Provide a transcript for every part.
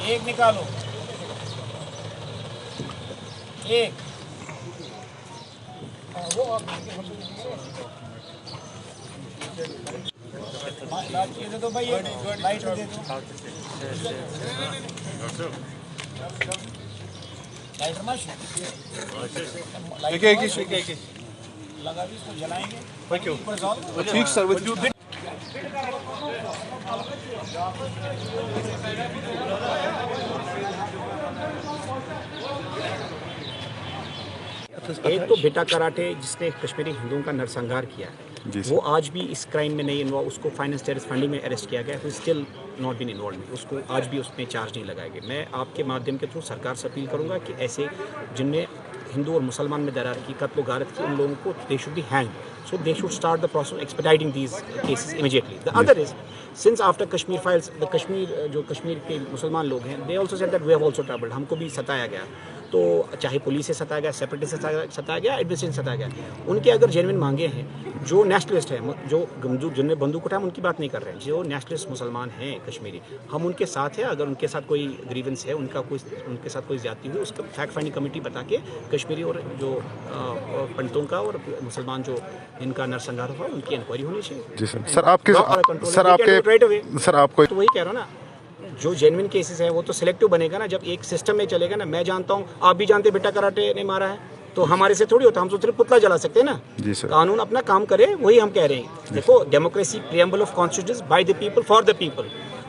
एक निकालो, एक वो लाइट दे दो भाई, लाइट दे दो, लाइटर माश एक लगा भी, इसको जलाएंगे। क्यों? ठीक सर, वो एक तो बेटा कराटे जिसने कश्मीरी हिंदुओं का नरसंहार किया है, वो आज भी इस क्राइम में नहीं इन्वॉल्व, उसको फाइनेंस टेररिस्ट फंडिंग में अरेस्ट किया गया, स्टिल नॉट बीन इन्वॉल्व, उसको आज भी उसमें चार्ज नहीं लगाया गया। मैं आपके माध्यम के थ्रू सरकार से अपील करूंगा कि ऐसे जिनमें हिंदू और मुसलमान में दरार की, कत्ल गारत की, उन लोगों को they should be hang, so they should start the process of expediting these cases immediately. The other is, since after Kashmir files, the Kashmir जो कश्मीर के मुसलमान लोग हैं, they also said that we have also troubled, हमको भी सताया गया, तो चाहे पुलिस से सताया गया, सेपरेटिस्ट से सताया गया, एडमिनिस्ट्रेशन से सताया गया, उनके अगर जेन्युइन मांगे हैं, जो नेशनलिस्ट है, जो जिनने बंदूक उठाया, हम उनकी बात नहीं कर रहे हैं, जो नेशनलिस्ट मुसलमान हैं कश्मीरी, हम उनके साथ हैं। अगर उनके साथ कोई ग्रीवेंस है, उनके साथ कोई ज्यादती हुई, उसका फैक्ट फाइंडिंग कमेटी बता के कश्मीरी और जो पंडितों का और मुसलमान जो इनका नरसंहार हुआ, उनकी इंक्वायरी होनी चाहिए। जी सर। सर आपके सर आपको तो वही कह रहा हूँ ना, जो जेन्युइन केसेस है वो तो सिलेक्टिव बनेगा ना, जब एक सिस्टम में चलेगा ना। मैं जानता हूँ, आप भी जानते, बेटा कराटे ने मारा है, तो हमारे से थोड़ी होता, हम तो सिर्फ पुतला जला सकते हैं ना। जी सर। कानून अपना काम करे, वही हम कह रहे हैं। देखो, democracy preamble of constitution by the people for the people,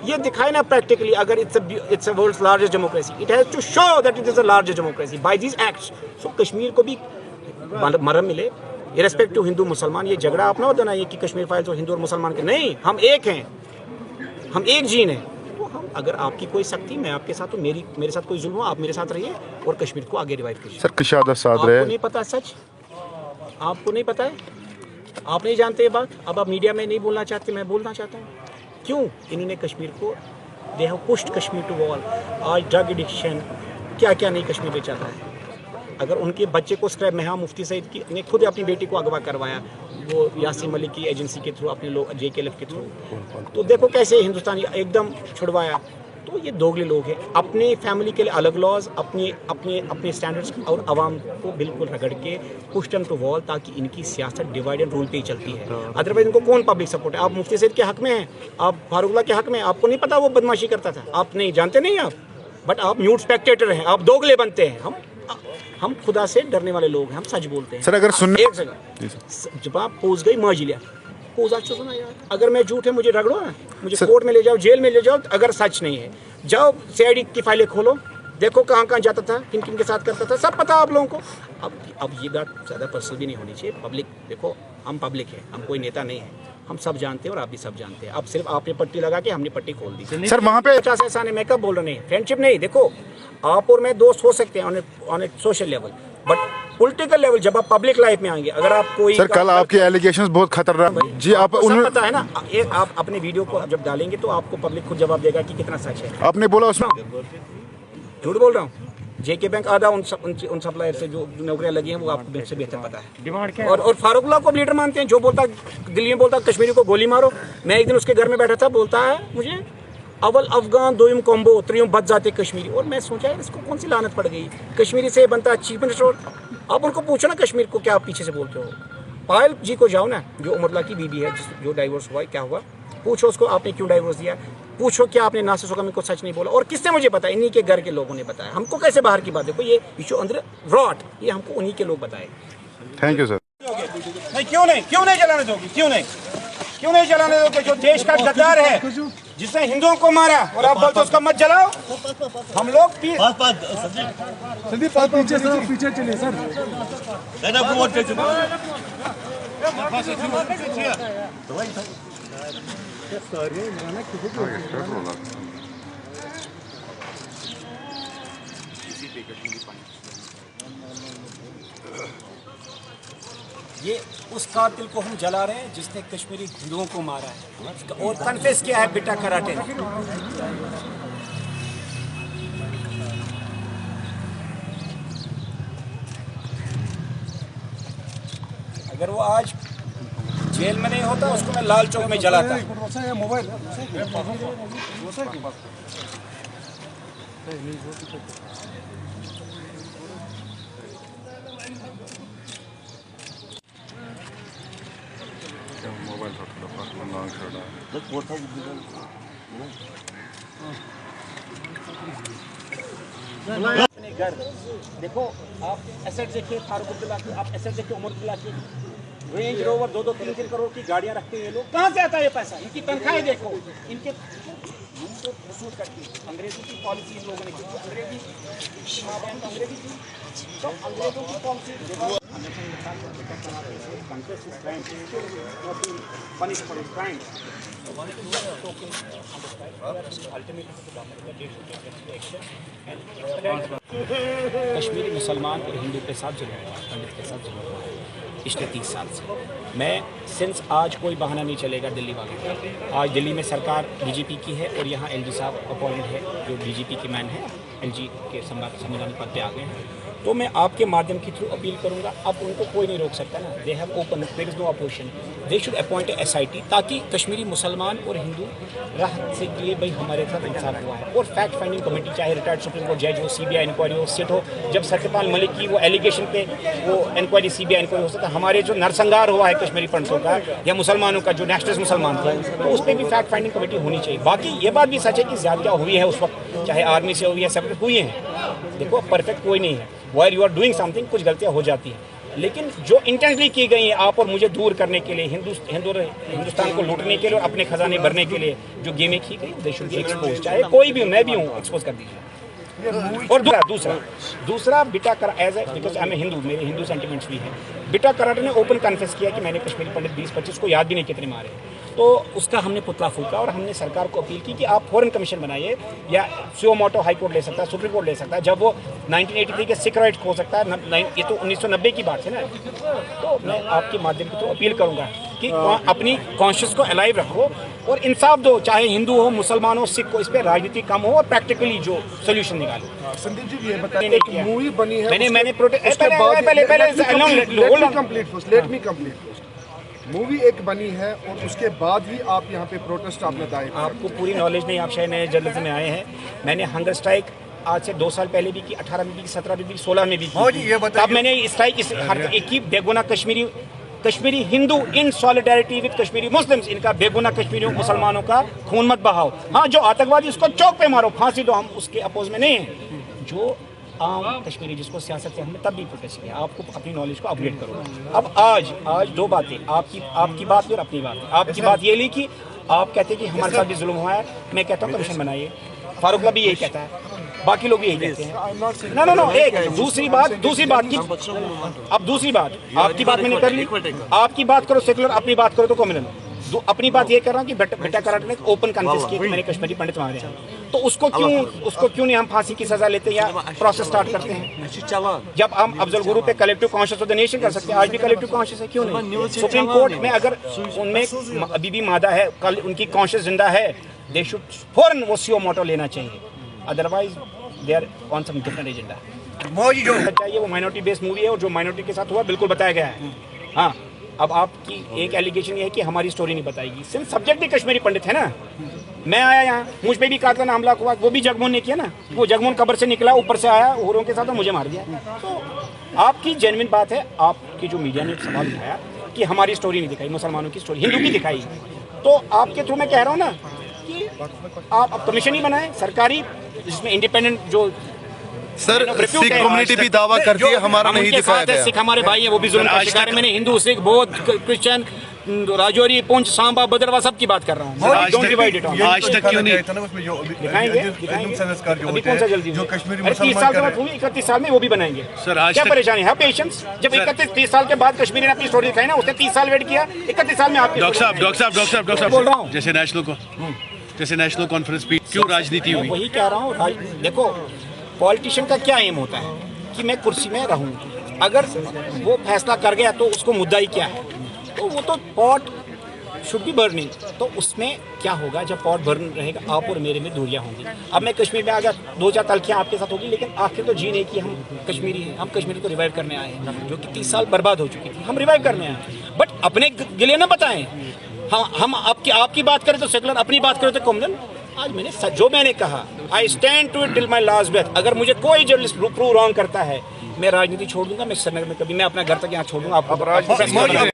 ये दिखाए ना प्रैक्टिकली। अगर it's a world's largest democracy, it has to show that it is a largest democracy by these acts. So Kashmir को भी मरहम मिले, इरेस्पेक्टिव हिंदू मुसलमान। ये झगड़ा अपना होता ना, ये कि कश्मीर फाइल्स और हिंदू और मुसलमान के, नहीं, हम एक हैं, हम एक जीन हैं। तो हम, अगर आपकी कोई सख्ती, मैं आपके साथ हूँ, मेरे साथ कोई जुल्म हो, आप मेरे साथ रहिए और कश्मीर को आगे रिवाइव कीजिए। सर कुशादा साध आपको रहे, नहीं पता सच, आपको नहीं पता है, आप नहीं जानते ये बात, अब आप मीडिया में नहीं बोलना चाहते, मैं बोलना चाहता हूँ। क्यों? इन्होंने कश्मीर को, they have pushed Kashmir to wall. आज ड्रग एडिक्शन, क्या क्या नहीं कश्मीर में चल रहा है। अगर उनके बच्चे को स्क्रैप में, हाँ, मुफ्ती सईद की ने खुद अपनी बेटी को अगवा करवाया, वो यासीन मलिक की एजेंसी के थ्रू, अपने लोग JKLF के थ्रू, तो देखो कैसे हिंदुस्तानी एकदम छुड़वाया। तो ये दोगले लोग हैं, अपने फैमिली के लिए अलग लॉज, अपने स्टैंडर्ड्स और आवाम को बिल्कुल रगड़ के पुश देम टू वॉल, ताकि इनकी सियासत डिवाइड एंड रूल पे ही चलती है। अदरवाइज इनको कौन पब्लिक सपोर्ट है? आप मुफ्ती सईद के हक में हैं, आप फारूकल्लाह के हक में, आपको नहीं पता वो बदमाशी करता था? आप नहीं जानते, नहीं आप, बट आप म्यूट स्पेक्टेटर हैं, आप दोगले बनते हैं। हम खुदा से डरने वाले लोग हैं, हम सच बोलते हैं। सर अगर सुनने, एक सेकंड, जब आप पोज गई माजी लिया, पोज अच्छा सुना यार, अगर मैं झूठ है मुझे रगड़ो ना, मुझे कोर्ट में ले जाओ, जेल में ले जाओ। अगर सच नहीं है, जाओ CID की फाइलें खोलो, देखो कहाँ कहाँ जाता था, किन किन के साथ करता था, सब पता आप लोगों को। अब ये बात ज़्यादा पर्सनल भी नहीं होनी चाहिए। पब्लिक, देखो हम पब्लिक हैं, हम कोई नेता नहीं है, हम सब जानते हैं और आप भी सब जानते हैं। अब सिर्फ आपने पट्टी लगा के हमने पट्टी खोल दी। सर वहाँ पे 50 ऐसा नहीं, मैं कब बोल रहा, नहीं फ्रेंडशिप नहीं। देखो, आप और मैं दोस्त हो सकते हैं on A social level, but political level जब आप पब्लिक लाइफ में आएंगे, अगर आप कोई, सर कल आपके एलिगेशंस बहुत खतरनाक जी, आप उन्हें पता है ना, आप अपने वीडियो को जब डालेंगे तो आपको पब्लिक खुद जवाब देगा कि कितना सच है। आपने बोला उसमें, झूठ बोल रहा हूँ? JK बैंक आधा उन सप्लायर से जो नौकरियां लगी हैं, वो आपको मुझसे बेहतर पता है। डिमांड क्या है? और फारूकल्लाह को लीडर मानते हैं, जो बोलता दिल्ली में बोलता कश्मीरी को गोली मारो। मैं एक दिन उसके घर में बैठा था, बोलता है मुझे अव्वल अफगान दोयम कॉम्बो त्रियों बच जाते कश्मीरी। और मैं सोचा इसको कौन सी लानत पड़ गई, कश्मीरी से बनता चीफ मिनिस्टर। आप उनको पूछो ना कश्मीर को, क्या आप पीछे से बोलते हो? पायल जी को जाओ ना, जो उमरला की बीबी है, जो डाइवोर्स हुआ, क्या हुआ, पूछो उसको आपने क्यों डाइवोर्स दिया, पूछो क्या आपने नासिर सुगमी को सच नहीं बोला। और किससे मुझे पता? इन्हीं के घर के लोगों ने बताया। हमको कैसे बाहर की बात, देखो ये इशू अंदर रॉट, ये हमको उन्हीं के लोग बताए। Thank you sir. नहीं, क्यों नहीं जलाने दोगी? क्यों नहीं जलाने दोगे? जो देश का गद्दार है, जिसने हिंदुओं को मारा, और आप बोलते उसको मत जलाओ। हम लोग पीछे चलिए सर। ये उस कातिल को हम जला रहे हैं जिसने कश्मीरी हिंदुओं को मारा है, और कन्फेस किया है बेटा कराटे ने। अगर वो आज जेल में नहीं होता, उसको मैं लाल चौक में जलाता। मोबाइल अपने घर देखो, आप एसेट देखिए फारूक अब्दुल्ला की, आप एसेट देखिए उमर अब्दुल्ला की, रेंज रोवर 2-2, 3-3 करोड़ की गाड़ियां रखते हैं ये लोग। कहाँ से आता है ये पैसा? इनकी तनख्वाहें देखो, इनके वसूल करती है। अंग्रेजों की पॉलिसी इन लोगों ने की, अंग्रेजी माँ बहन तो अंग्रेजी थी, तो अंग्रेजों की पॉलिसी कश्मीरी मुसलमान और हिंदू के साथ जुड़ा हुआ है, पंडित के साथ जुड़ा हुआ है पिछले 30 साल से। मैं सिंस आज कोई बहाना नहीं चलेगा दिल्ली वालों का। आज दिल्ली में सरकार बीजेपी की है और यहाँ एलजी साहब अपॉइंटेड है जो बीजेपी के मैन है, एलजी के संविधान पद पे आ गए हैं। तो मैं आपके माध्यम के थ्रू अपील करूंगा, अब उनको कोई नहीं रोक सकता ना, they have open, there is no opposition, they should appoint SIT ताकि कश्मीरी मुसलमान और हिंदू राहत से लिए भाई हमारे साथ इंसाफ हुआ है। और फैक्ट फाइंडिंग कमेटी, चाहे रिटायर्ड सुप्रीम कोर्ट जज हो, सीबीआई इंक्वायरी हो, सिट हो, जब सत्यपाल मलिक की वो एलिगेशन पे वो इंक्वायरी सीबीआई इंक्वायरी हो सकता है, हमारे जो नरसंहार हुआ है कश्मीरी पंडितों का या मुसलमानों का जो नेशनलिस्ट मुसलमान थे, तो उस पर भी फैक्ट फाइंडिंग कमेटी होनी चाहिए। बाकी ये बात भी सच है कि ज्यादा हुई है उस वक्त, चाहे आर्मी से हुई है, सब हुई है। देखो परफेक्ट कोई नहीं है, while you are doing something कुछ गलतियां हो जाती हैं, लेकिन जो इंटेंशनली की गई है आप और मुझे दूर करने के लिए, हिंदुस्तान को लूटने के लिए और अपने खजाने भरने के लिए जो गेमें की गई, दे शुड बी एक्सपोज, चाहे कोई भी, मैं भी हूँ, एक्सपोज कर दीजिए। और दूसरा बिटा कर as a because I am Hindu, मेरे हिंदू सेंटिमेंट्स भी हैं। बिटा कराटे ने ओपन कन्फेस किया कि मैंने कश्मीरी पंडित 20-25 को याद भी नहीं कितने मारे, तो उसका हमने पुतला फूका और हमने सरकार को अपील की कि आप फॉरेन कमीशन बनाइए, या सुओ मोटो हाई कोर्ट ले सकता है, सुप्रीम कोर्ट ले सकता है, जब वो 1983 के सिख राइट हो सकता है, ये तो 1990 की बात है ना। तो मैं आपके माध्यम से तो अपील करूंगा कि अपनी कॉन्शियस को अलाइव रखो और इंसाफ दो, चाहे हिंदू हो, मुसलमान हो, सिख हो, इस पर राजनीति कम हो और प्रैक्टिकली जो सोल्यूशन निकालो। संदीप जी ये बताइए, एक मूवी बनी है, मैंने मूवी एक बनी है और उसके बाद ही आप यहाँ पे प्रोटेस्ट आपने दायर किया। आपको पूरी नॉलेज नहीं, आप शायद नए जर्नलिज्म में आए हैं। मैंने हंगर स्ट्राइक आज से 2 साल पहले भी की, 18 में भी, 17 में भी, 16 में भी की। तब मैंने स्ट्राइक एक ही बेगुना कश्मीरी हिंदू इन सॉलिडारिटी विद कश्मीरी मुस्लिम्स, इनका बेगुना कश्मीरियों मुसलमानों का खून मत बहाओ। हाँ, जो आतंकवादी उसको चौक पे मारो, फांसी दो, हम उसके अपोज में नहीं हैं। जो आम कश्मीरी जिसको सियासत से हमने तब भी प्रोटेस्ट किया, आपको अपनी नॉलेज को अपग्रेड करो। अब आज 2 बातें, आपकी बात और अपनी बात। आपकी बात ये ली कि आप कहते हैं कि हमारे साथ भी जुल्म हुआ है, मैं कहता हूँ कमीशन बनाइए, फारूक भी यही कहता है, बाकी लोग भी यही कहते हैं। नो एक दूसरी बात की, अब दूसरी बात, आपकी बात मैंने कर ली, आपकी बात करो सेकुलर, अपनी बात करो तो कम्युनल। अपनी बात ये कर रहा हूँ कि बेटा कराटे ने ओपन कन्फेस किया कि मैंने कश्मीरी पंडित मारे हैं, तो उसको क्यों नहीं हम फांसी की सजा लेते या प्रोसेस स्टार्ट करते हैं? जब हम अफजल गुरु पे collective conscious of the nation कर सकते हैं, आज भी कलेक्टिव कॉन्शियस है, क्यों नहीं? सुप्रीम कोर्ट में अगर उनमें अभी भी मादा है, कल उनकी कॉन्शियस जिंदा है, दे शुड फौरन वो सुओ मोटो लेना चाहिए, otherwise they are on some different agenda. चाहिए वो माइनॉरिटी बेस्ड मूवी है और जो माइनॉरिटी के साथ हुआ बिल्कुल बताया गया है। हाँ, अब आपकी एक एलिगेशन ये है कि हमारी स्टोरी नहीं बताएगी, सिर्फ सब्जेक्ट भी कश्मीरी पंडित है ना। मैं आया यहाँ, मुझ पे भी कातिलाना हमला हुआ, वो भी जगमोहन ने किया ना, वो जगमोहन कब्र से निकला, ऊपर से आया हुरों के साथ और मुझे मार दिया। तो आपकी जेन्युइन बात है, आपकी जो मीडिया ने सवाल उठाया कि हमारी स्टोरी नहीं दिखाई, मुसलमानों की स्टोरी, हिंदू की दिखाई, तो आपके थ्रू मैं कह रहा हूँ ना कि आप कमीशन ही बनाए सरकारी, जिसमें इंडिपेंडेंट जो सर सिख कम्युनिटी भी दावा करती है हमारा नहीं दिखाया गया। सिख हमारे भाई हैं, वो भी जुल्म का शिकार है। मैंने हिंदू, सिख, बौद्ध, क्रिश्चियन, राजौरी, पुंछ, सांबा, भद्रवा सबकी बात कर रहा हूँ। आज तक क्यों नहीं दिखाएंगे? अभी कौन सा जल्दी? 30 साल के बाद हुई, 31 साल में वो भी बनाएंगे। क्या परेशानी है? पेशेंस। जब 31-30 साल के बाद कश्मीरी ने अपनी स्टोरी दिखाई ना, उसने 30 साल वेट किया, 31 साल में आपकी डॉक्टर साहब बोल रहा हूँ, जैसे नेशनल कॉन्फ्रेंस पे क्यों राजनीति हुई? वही कह रहा हूँ, देखो पॉलिटिशियन का क्या एम होता है कि मैं कुर्सी में रहूं, अगर वो फैसला कर गया तो उसको मुद्दा ही क्या है, तो वो तो पॉट शुड बी बर्निंग। तो उसमें क्या होगा, जब पॉट बर्न रहेगा आप और मेरे में दूरियां होंगी। अब मैं कश्मीर में आ गया, 2-4 तलखियाँ आपके साथ होगी, लेकिन आखिर तो जी नहीं कि हम कश्मीरी हैं, हम कश्मीरी को रिवाइव करने आए हैं, जो कि 30 साल बर्बाद हो चुकी थी, हम रिवाइव करने आए हैं। बट अपने गिले ना बताएं, हम आपकी बात करें तो सेकुलर, अपनी बात करें तो कम्युनल। आज जो मैंने कहा I stand to it till my last breath. अगर मुझे कोई जर्नलिस्ट प्रूव रॉन्ग करता है, मैं राजनीति छोड़ दूंगा, मैं श्रीनगर में कभी मैं अपना घर तक यहाँ छोड़ दूंगा। आपको